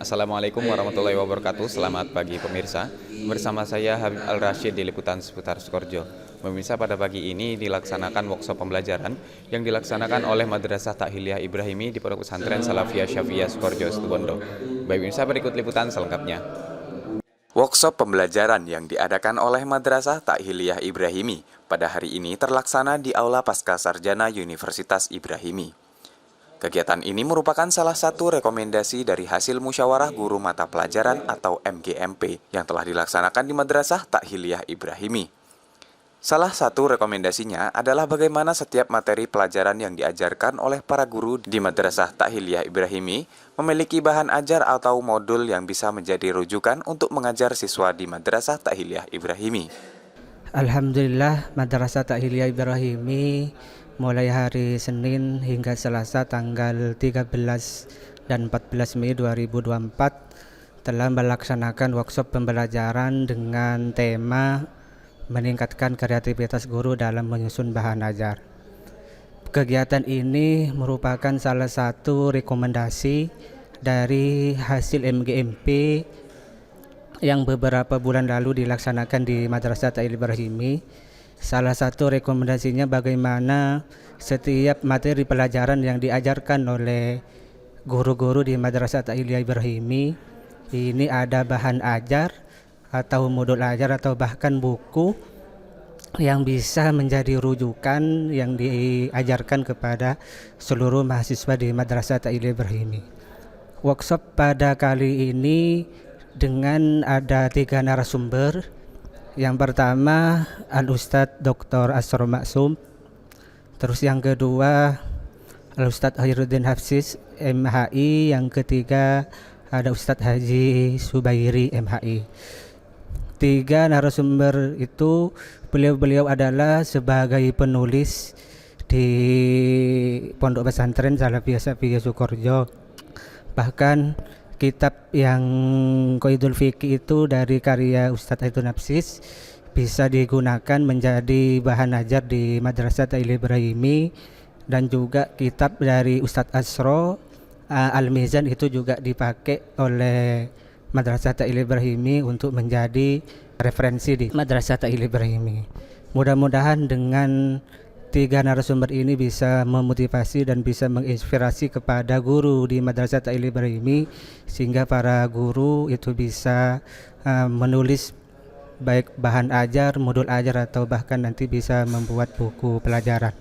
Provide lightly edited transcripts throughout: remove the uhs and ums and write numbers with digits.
Assalamualaikum warahmatullahi wabarakatuh. Selamat pagi pemirsa. Bersama saya Habib Al-Rashid di Liputan Seputar Sukoharjo. Pemirsa, pada pagi ini dilaksanakan workshop pembelajaran yang dilaksanakan oleh Madrasah Takhiliyah Ibrahimi di Pondok Pesantren Salafiyah Syafiyah Sukoharjo, Situbondo. Baik pemirsa, berikut liputan selengkapnya. Workshop pembelajaran yang diadakan oleh Madrasah Takhiliyah Ibrahimi pada hari ini terlaksana di Aula Pascasarjana Universitas Ibrahimi. Kegiatan ini merupakan salah satu rekomendasi dari hasil musyawarah guru mata pelajaran atau MGMP yang telah dilaksanakan di Madrasah Takhiliyah Ibrahimi. Salah satu rekomendasinya adalah bagaimana setiap materi pelajaran yang diajarkan oleh para guru di Madrasah Takhiliyah Ibrahimi memiliki bahan ajar atau modul yang bisa menjadi rujukan untuk mengajar siswa di Madrasah Takhiliyah Ibrahimi. Alhamdulillah, Madrasah Takhiliyah Ibrahimi mulai hari Senin hingga Selasa tanggal 13 dan 14 Mei 2024 telah melaksanakan workshop pembelajaran dengan tema meningkatkan kreativitas guru dalam menyusun bahan ajar. Kegiatan ini merupakan salah satu rekomendasi dari hasil MGMP yang beberapa bulan lalu dilaksanakan di Madrasah Takhiliyah Ibrahimi. Salah satu rekomendasinya bagaimana setiap materi pelajaran yang diajarkan oleh guru-guru di Madrasah Takhiliyah Ibrahimi ini ada bahan ajar atau modul ajar atau bahkan buku yang bisa menjadi rujukan yang diajarkan kepada seluruh mahasiswa di Madrasah Takhiliyah Ibrahimi. Workshop pada kali ini dengan ada 3 narasumber. Yang pertama Al-Ustadz Dr. Asro Maksum. Terus yang kedua Al-Ustadz Khairuddin Hafsiz MHI. Yang ketiga ada Ustadz Haji Subairi MHI. 3 narasumber itu beliau adalah sebagai penulis di Pondok Pesantren Salafiyah Syafiyah Sukoharjo. Bahkan kitab yang Qaidul Fiqh itu dari karya Ustadz Khairuddin Hafsiz bisa digunakan menjadi bahan ajar di Madrasah Takhiliyah Ibrahimi, dan juga kitab dari Ustadz Asro Al-Mizan itu juga dipakai oleh Madrasah Takhiliyah Ibrahimi untuk menjadi referensi di Madrasah Takhiliyah Ibrahimi. Mudah-mudahan dengan 3 narasumber ini bisa memotivasi dan bisa menginspirasi kepada guru di Madrasah Takhiliyah Ibrahimi, sehingga para guru itu bisa menulis baik bahan ajar, modul ajar, atau bahkan nanti bisa membuat buku pelajaran.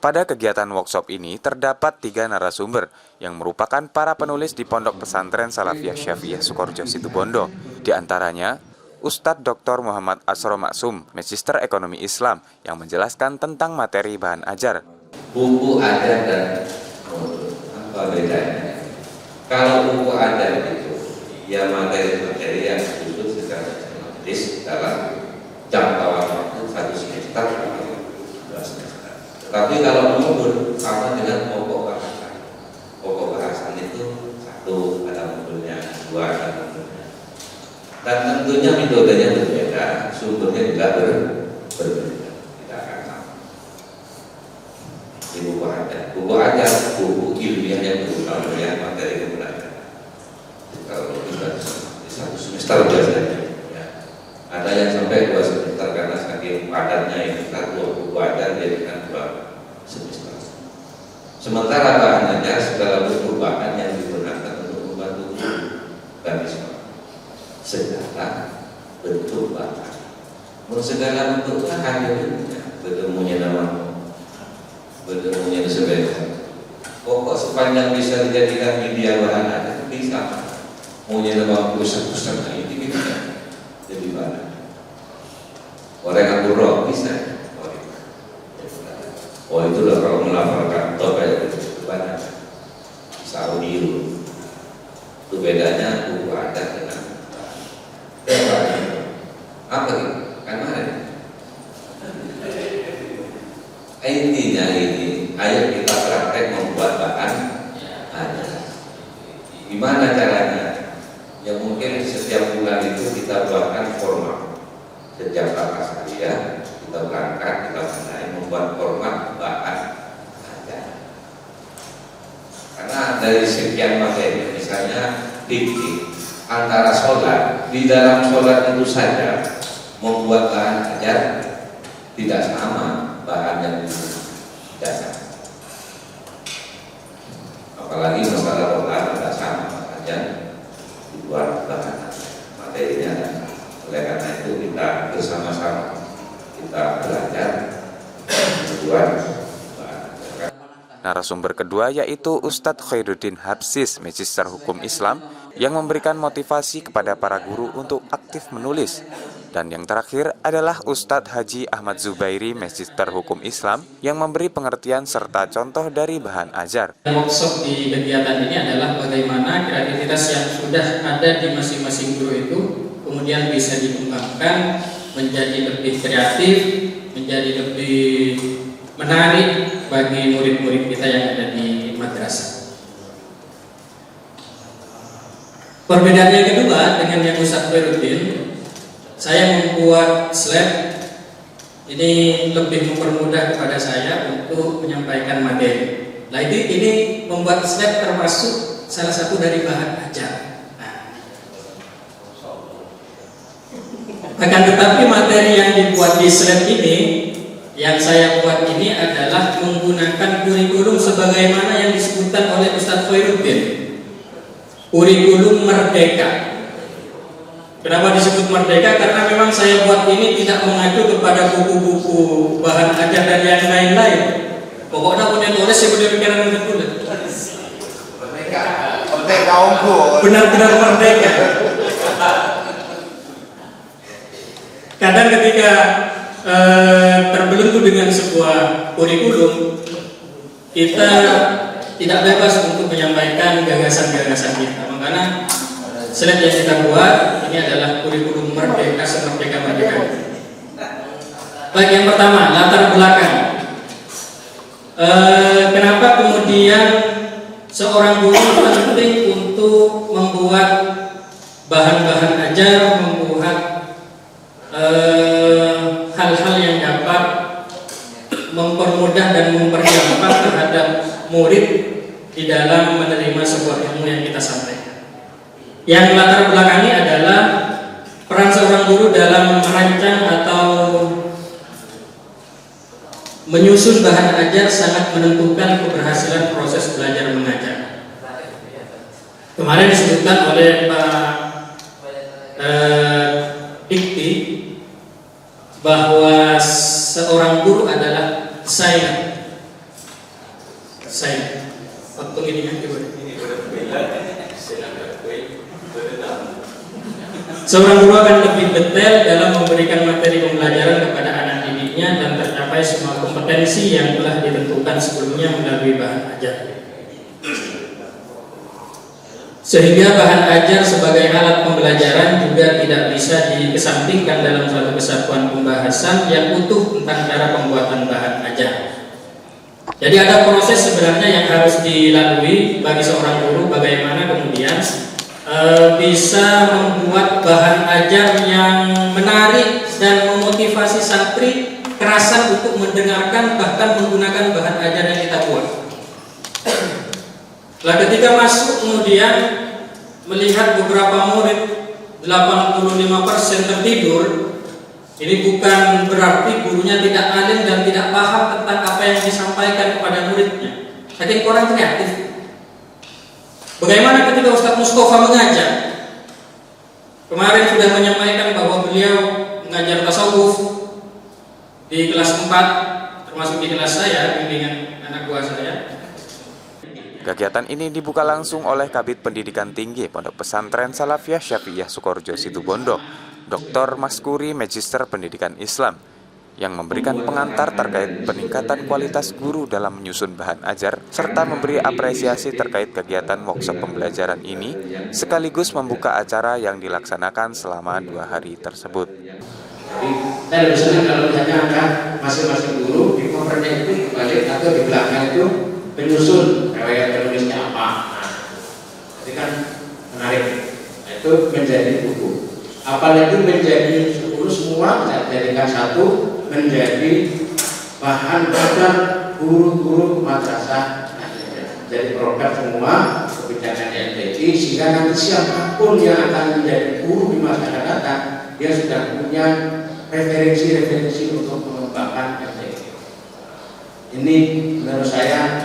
Pada kegiatan workshop ini terdapat 3 narasumber yang merupakan para penulis di Pondok Pesantren Salafiyah Syafiyah Sukoharjo, Situbondo. Di antaranya Ustadz Dr. Muhammad Asro Maksum, Magister Ekonomi Islam, yang menjelaskan tentang materi bahan ajar. Buku ajar dan modul, apa bedanya? Kalau buku ajar itu, ya materi-materi yang khusus secara sistematis dalam jangkauan waktu 1 semester atau 2 semester. Tetapi kalau modul sama dengan pokok bahasan. Pokok bahasan itu 1 ada modulnya, 2 ada modulnya. Dan tentunya metodenya berbeda, sumbernya juga berbeda. Tidak akan sama. Di buku ajar, buku ilmiah yang berupa materi pembelajaran. Kalau kita di 1 semester biasanya, ya. Ada yang sampai 2 semester karena saking padatnya ini kita 2 buku ajar jadikan 2 semester. Sementara bahan ajar segala bentuk bahan yang digunakan untuk membantu guru bagi sekolah. Segala bentuk bahan, segala bentuknya hanya bertemunya nama, bertemunya disebut. Pokok sepanjang bisa dijadikan media bahan ada bisa. Maunya nama pusat-pusat ini bisa jadi bahan. Orang buruk bisa. Oh itu loh kalau melaporkan top kayak itu bahan. Saudi itu bedanya buku adat dengan apa itu? Karena intinya ini, ayo kita praktek membuat bahan ajar. Gimana caranya? Ya mungkin setiap bulan itu kita buatkan format. Setiap kakak saya kita berangkat, kita mulai membuat format bahan ajar. Karena dari sekian materi, misalnya dikti antara sholat, di dalam sholat itu saja membuat bahan ajar tidak sama bahan yang tidak sama. Apalagi masalah sholat tidak sama bahannya di luar bahan materinya. Oleh karena itu kita bersama-sama kita belajar membuat bahan ajar. Narasumber kedua yaitu Ustadz Khairuddin Habsis, Magister Hukum Islam, yang memberikan motivasi kepada para guru untuk aktif menulis. Dan yang terakhir adalah Ustadz Haji Ahmad Zubairi, Magister Hukum Islam, yang memberi pengertian serta contoh dari bahan ajar. Workshop di kegiatan ini adalah bagaimana kreativitas yang sudah ada di masing-masing guru itu kemudian bisa dikembangkan menjadi lebih kreatif, menjadi lebih menarik bagi murid-murid kita yang ada di madrasah. Perbedaan yang kedua dengan yang Ustadz Khairuddin, saya membuat slide ini lebih mempermudah kepada saya untuk menyampaikan materi. Nah, ini membuat slide termasuk salah satu dari bahan ajar. Akan tetapi materi yang dibuat di slide ini, yang saya buat ini adalah menggunakan kurikulum sebagaimana yang disebutkan oleh Ustadz Khairuddin, kurikulum merdeka. Kenapa disebut merdeka? Karena memang saya buat ini tidak mengacu kepada buku-buku bahan ajar dan yang lain-lain. Pokoknya punya tulis yang punya pikiran yang tertulis. Merdeka unggul. Benar-benar merdeka. Kadang ketika terbelenggu dengan sebuah kurikulum, kita tidak bebas untuk menyampaikan gagasan-gagasan kita. Makanya slide yang kita buat ini adalah kurikulum merdeka semerdeka-merdeka. Baik, yang pertama, latar belakang. Kenapa kemudian seorang guru penting untuk membuat bahan-bahan ajar, membuat hal-hal yang dapat mempermudah dan mempergampang terhadap murid di dalam menerima sebuah ilmu yang kita sampaikan. Yang latar belakangnya adalah peran seorang guru dalam merancang atau menyusun bahan ajar sangat menentukan keberhasilan proses belajar mengajar. Kemarin disebutkan oleh Pak Dikti bahwa seorang guru adalah saya. Waktu ini seorang guru akan lebih detail dalam memberikan materi pembelajaran kepada anak didiknya dan tercapai semua kompetensi yang telah ditentukan sebelumnya melalui bahan ajar. Sehingga bahan ajar sebagai alat pembelajaran juga tidak bisa dikesampingkan dalam suatu kesatuan pembahasan yang utuh tentang cara pembuatan bahan ajar. Jadi ada proses sebenarnya yang harus dilalui bagi seorang guru bagaimana kemudian bisa membuat bahan ajar yang menarik dan memotivasi santri kerasan untuk mendengarkan bahkan menggunakan bahan ajar yang kita buat. Nah, ketika masuk kemudian melihat beberapa murid 85% tertidur, ini bukan berarti gurunya tidak alim dan tidak paham tentang apa yang disampaikan kepada muridnya. Saking kurang kreatif. Bagaimana ketika Ustadz Mustafa mengajar? Kemarin sudah menyampaikan bahwa beliau mengajar tasawuf di kelas 4, termasuk di kelas saya, bimbingan anak buah saya. Kegiatan ini dibuka langsung oleh Kabid Pendidikan Tinggi Pondok Pesantren Salafiyah Syafi'iyah Sukoharjo Situbondo, Dr. Maskuri, Magister Pendidikan Islam, yang memberikan pengantar terkait peningkatan kualitas guru dalam menyusun bahan ajar, serta memberi apresiasi terkait kegiatan workshop pembelajaran ini, sekaligus membuka acara yang dilaksanakan selama 2 hari tersebut. Jadi saya lebih senang kalau misalnya angka masing-masing guru di covernya itu dibalik atau di belakang itu menyusun riwayat penulisnya apa. Nah, jadi kan menarik. Nah, itu menjadi buku. Apalagi menjadi 10 semua saya jadikan satu menjadi bahan ajar guru-guru madrasah. Jadi menjadi produk semua kebijakan LTI, sehingga nanti siapapun yang akan menjadi guru di masa akan datang, dia sudah punya referensi untuk mengembangkan LTI. Ini menurut saya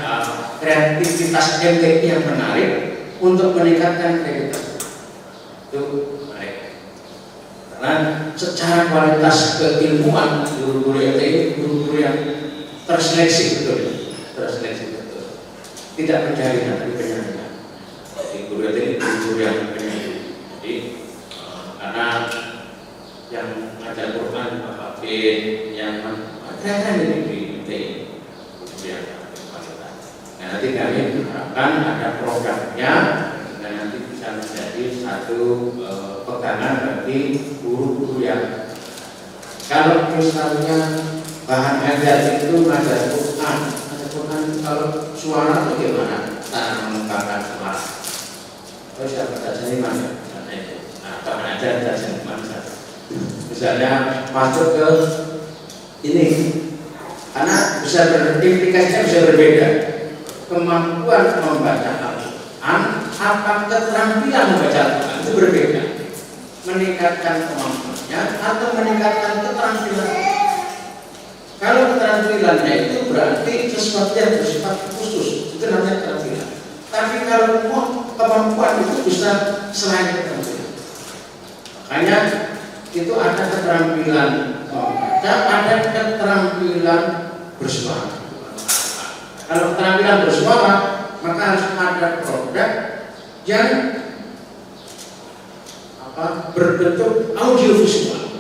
kreativitas LTI yang menarik untuk meningkatkan kredibilitas. Itu menarik. Karena secara kualitas keilmuan guru-guru LTI, guru-guru yang terseleksi betul, tidak penjaringan tapi penyaringan. Jadi guru LTI guru yang penyaringan. Jadi karena yang mengajar Quran Bapak bin, yang keren di LTI. Nah, nanti kami harapkan ada programnya dan nanti bisa menjadi satu pegangan bagi guru-guru yang kalau misalnya bahan ajar itu ada Quran kalau suara bagaimana cara mengembangkan suara. Terus saya baca seniman ya, nah bahan ajar dan seniman saja. Misalnya masuk ke ini, karena bisa berimplikasinya bisa berbeda. Kemampuan membaca Al-Quran, apa keterampilan membaca Al-Quran itu berbeda. Meningkatkan kemampuannya atau meningkatkan keterampilan. Kalau keterampilannya itu berarti sesuatu yang bersifat khusus, itu namanya keterampilan. Tapi kalau kemampuan itu bisa selain keterampilan. Makanya itu ada keterampilan membaca, ada keterampilan bersuara. Kalau keterampilan bersuara, maka harus ada produk yang berbentuk audio visual,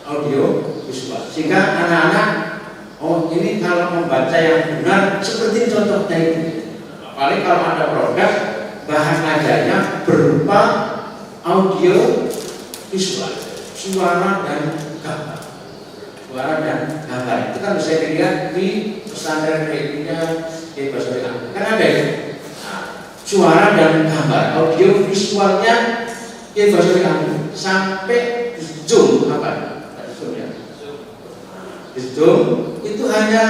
audio visual, sehingga anak-anak, oh ini kalau membaca yang benar seperti contohnya ini. Apalagi kalau ada produk bahan ajarnya berupa audio visual, suara dan gambar. Suara dan gambar itu kan bisa dilihat di pesantren readingnya di bahasa Arab. Kan ada ya. Nah, suara dan gambar, audio visualnya di bahasa Arab sampai zoom apa? Zoom ya. Di zoom itu hanya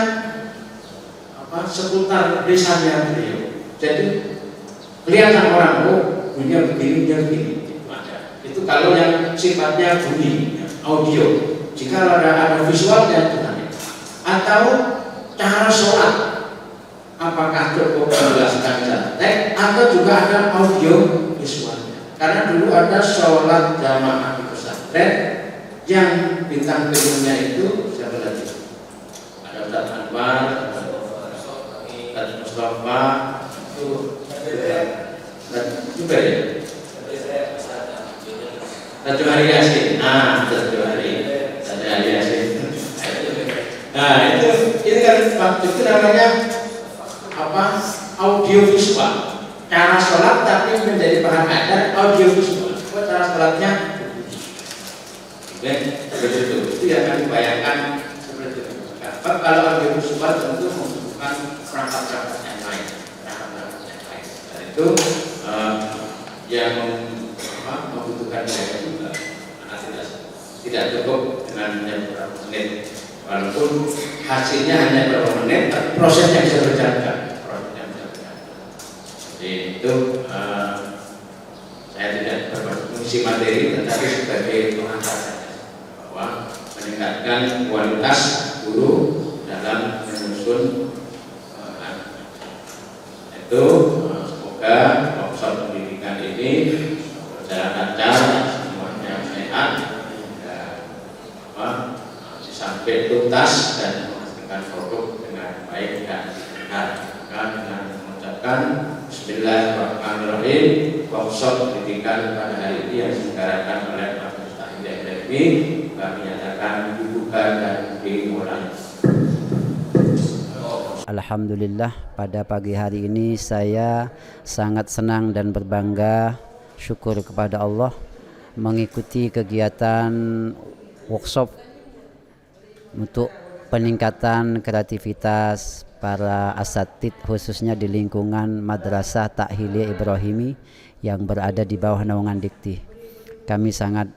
seputar desanya beliau. Jadi kelihatan orang bunyinya begini. Itu kalau yang sifatnya bunyi, audio. Jika ada visualnya atau cara sholat, apakah cukup menjelaskan teks atau juga ada audio visualnya? Karena dulu ada sholat jamaah di pesantren yang bintang tamunya itu siapa lagi? Ada Ustaz Anwar, Ustaz Mustafa, itu juga ya. Ustaz Johari Yasin, Ustaz Johari. Nah itu kan itu namanya audio visual, cara sholat tapi menjadi bahan ajar audio visual. Cara sholatnya itu yang kami bayangkan seperti itu. Kalau audio visual tentu membutuhkan perangkat-perangkat yang lain, dan itu yang membutuhkan biaya juga, karena tidak cukup dengan beberapa menit, walaupun hasilnya hanya beberapa menit, tapi prosesnya bisa berjalan. Jadi itu saya tidak berfungsi materi, tetapi sebagai pengantar saja bahwa meningkatkan kualitas guru dalam menyusun itu. Semoga proses pendidikan ini berjalan lancar, semuanya sehat, sampai tuntas dan menghasilkan produk dengan baik dan benar. Dengan mengucapkan Bismillahirrahmanirrahim, workshop pendidikan pada hari ini yang diselenggarakan oleh Majelis Taklim LTI kami nyatakan dibuka dan dimulai. Alhamdulillah, pada pagi hari ini saya sangat senang dan berbangga, syukur kepada Allah mengikuti kegiatan workshop untuk peningkatan kreativitas para asatid khususnya di lingkungan Madrasah Takhiliyah Ibrahimi yang berada di bawah naungan Dikti. Kami sangat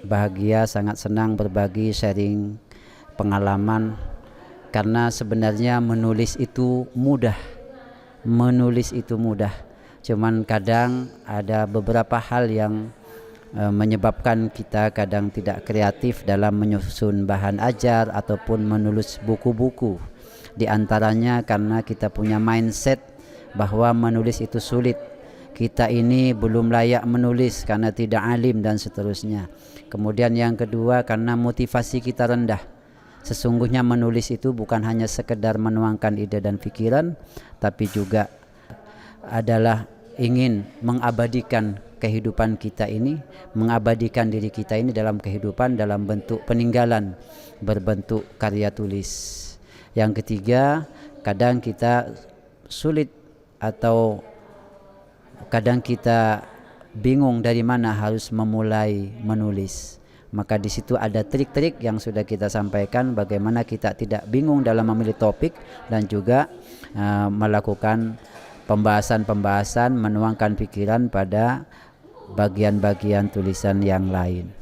bahagia, sangat senang berbagi sharing pengalaman, karena sebenarnya menulis itu mudah, menulis itu mudah, cuman kadang ada beberapa hal yang menyebabkan kita kadang tidak kreatif dalam menyusun bahan ajar ataupun menulis buku-buku. Di antaranya karena kita punya mindset bahwa menulis itu sulit, kita ini belum layak menulis karena tidak alim dan seterusnya. Kemudian yang kedua karena motivasi kita rendah. Sesungguhnya menulis itu bukan hanya sekedar menuangkan ide dan pikiran, tapi juga adalah ingin mengabadikan kehidupan kita ini, mengabadikan diri kita ini dalam kehidupan dalam bentuk peninggalan berbentuk karya tulis. Yang ketiga, kadang kita sulit atau kadang kita bingung dari mana harus memulai menulis. Maka di situ ada trik-trik yang sudah kita sampaikan bagaimana kita tidak bingung dalam memilih topik dan juga melakukan pembahasan-pembahasan, menuangkan pikiran pada bagian-bagian tulisan yang lain.